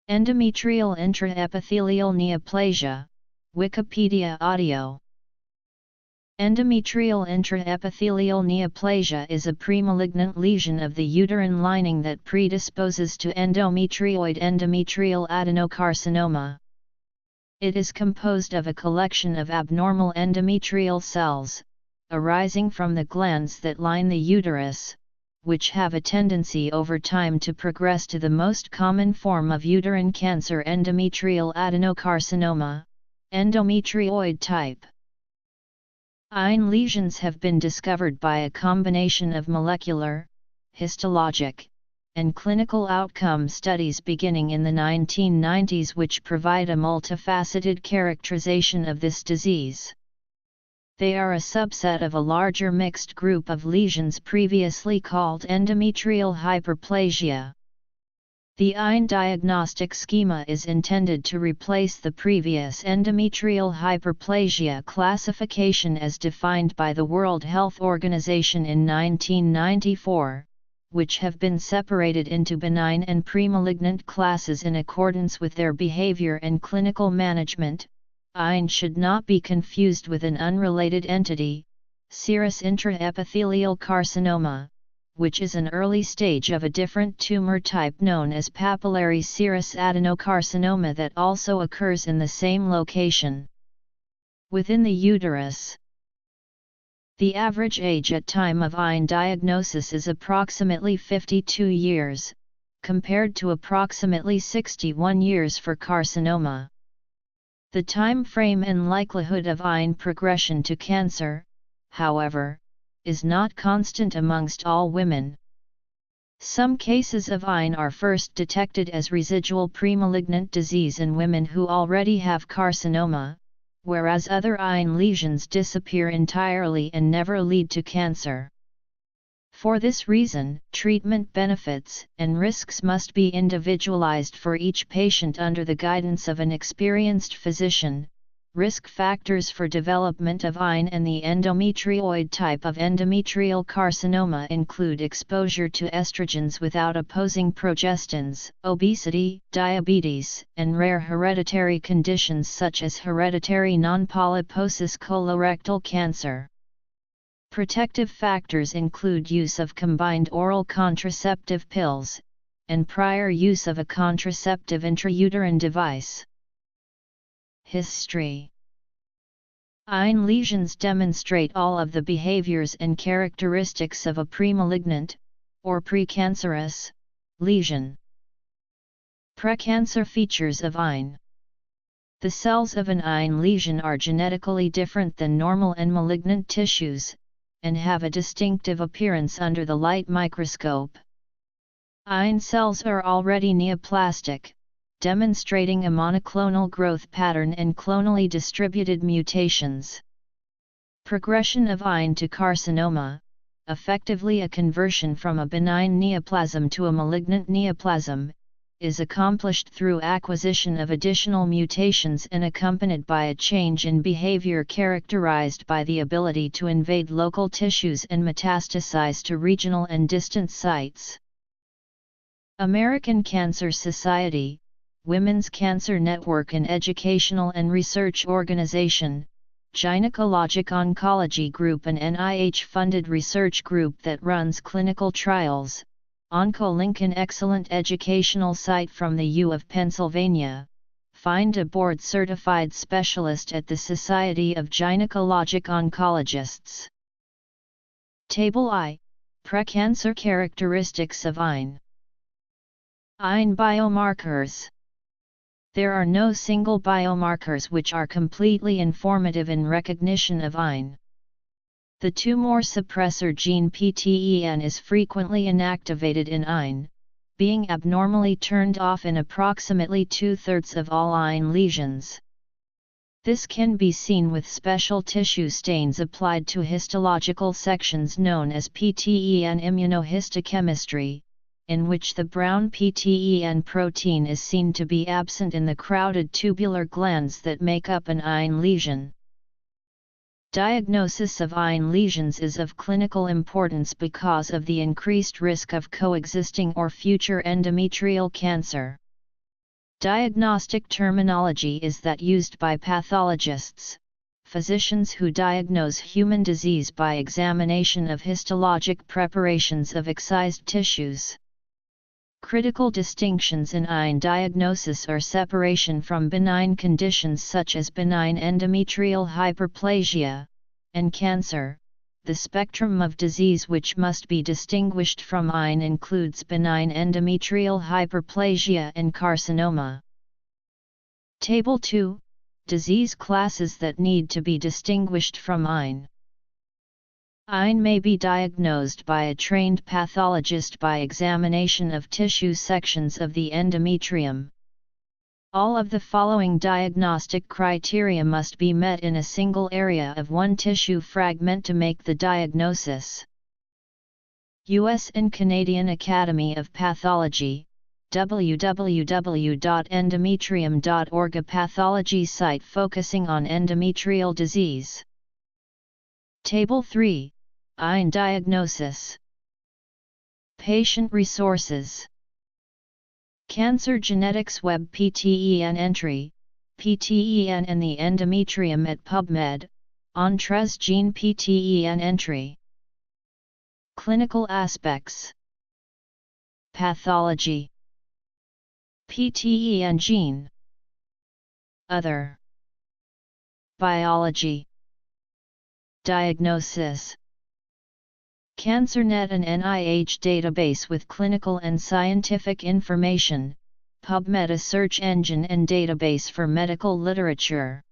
Endometrial intraepithelial neoplasia, Wikipedia audio. Endometrial intraepithelial neoplasia is a premalignant lesion of the uterine lining that predisposes to endometrioid endometrial adenocarcinoma. It is composed of a collection of abnormal endometrial cells, arising from the glands that line the uterus, which have a tendency over time to progress to the most common form of uterine cancer, endometrial adenocarcinoma, endometrioid type. INE lesions have been discovered by a combination of molecular, histologic, and clinical outcome studies beginning in the 1990s, which provide a multifaceted characterization of this disease. They are a subset of a larger mixed group of lesions previously called endometrial hyperplasia. The INE diagnostic schema is intended to replace the previous endometrial hyperplasia classification as defined by the World Health Organization in 1994, which have been separated into benign and premalignant classes in accordance with their behavior and clinical management. INE should not be confused with an unrelated entity, serous intraepithelial carcinoma, which is an early stage of a different tumor type known as papillary serous adenocarcinoma that also occurs in the same location within the uterus. The average age at time of INE diagnosis is approximately 52 years, compared to approximately 61 years for carcinoma. The time frame and likelihood of INE progression to cancer, however, is not constant amongst all women. Some cases of INE are first detected as residual premalignant disease in women who already have carcinoma, whereas other INE lesions disappear entirely and never lead to cancer. For this reason, treatment benefits and risks must be individualized for each patient under the guidance of an experienced physician. Risk factors for development of INE and the endometrioid type of endometrial carcinoma include exposure to estrogens without opposing progestins, obesity, diabetes, and rare hereditary conditions such as hereditary non-polyposis colorectal cancer. Protective factors include use of combined oral contraceptive pills, and prior use of a contraceptive intrauterine device. History. INE lesions demonstrate all of the behaviors and characteristics of a premalignant, or precancerous, lesion. Precancer features of INE. The cells of an INE lesion are genetically different than normal and malignant tissues, and have a distinctive appearance under the light microscope. INE cells are already neoplastic, demonstrating a monoclonal growth pattern and clonally distributed mutations. Progression of INE to carcinoma, effectively a conversion from a benign neoplasm to a malignant neoplasm, is accomplished through acquisition of additional mutations and accompanied by a change in behavior characterized by the ability to invade local tissues and metastasize to regional and distant sites. American Cancer Society, Women's Cancer Network, an educational and research organization, Gynecologic Oncology Group, an NIH-funded research group that runs clinical trials. OncoLink, an excellent educational site from the U of Pennsylvania. Find a board-certified specialist at the Society of Gynecologic Oncologists. Table I. Precancer characteristics of INE. INE biomarkers. There are no single biomarkers which are completely informative in recognition of INE. The tumor suppressor gene PTEN is frequently inactivated in INE, being abnormally turned off in approximately 2/3 of all INE lesions. This can be seen with special tissue stains applied to histological sections known as PTEN immunohistochemistry, in which the brown PTEN protein is seen to be absent in the crowded tubular glands that make up an INE lesion. Diagnosis of INE lesions is of clinical importance because of the increased risk of coexisting or future endometrial cancer. Diagnostic terminology is that used by pathologists, physicians who diagnose human disease by examination of histologic preparations of excised tissues. Critical distinctions in INE diagnosis are separation from benign conditions such as benign endometrial hyperplasia, and cancer. The spectrum of disease which must be distinguished from INE includes benign endometrial hyperplasia and carcinoma. Table 2. Disease classes that need to be distinguished from INE. INE may be diagnosed by a trained pathologist by examination of tissue sections of the endometrium. All of the following diagnostic criteria must be met in a single area of one tissue fragment to make the diagnosis. U.S. and Canadian Academy of Pathology, www.endometrium.org, a pathology site focusing on endometrial disease. Table 3. INE diagnosis. Patient resources. Cancer Genetics Web PTEN entry, PTEN and the endometrium at PubMed, Entres Gene PTEN entry. Clinical aspects. Pathology. PTEN gene. Other. Biology. Diagnosis. CancerNet, an NIH database with clinical and scientific information, PubMed, a search engine and database for medical literature.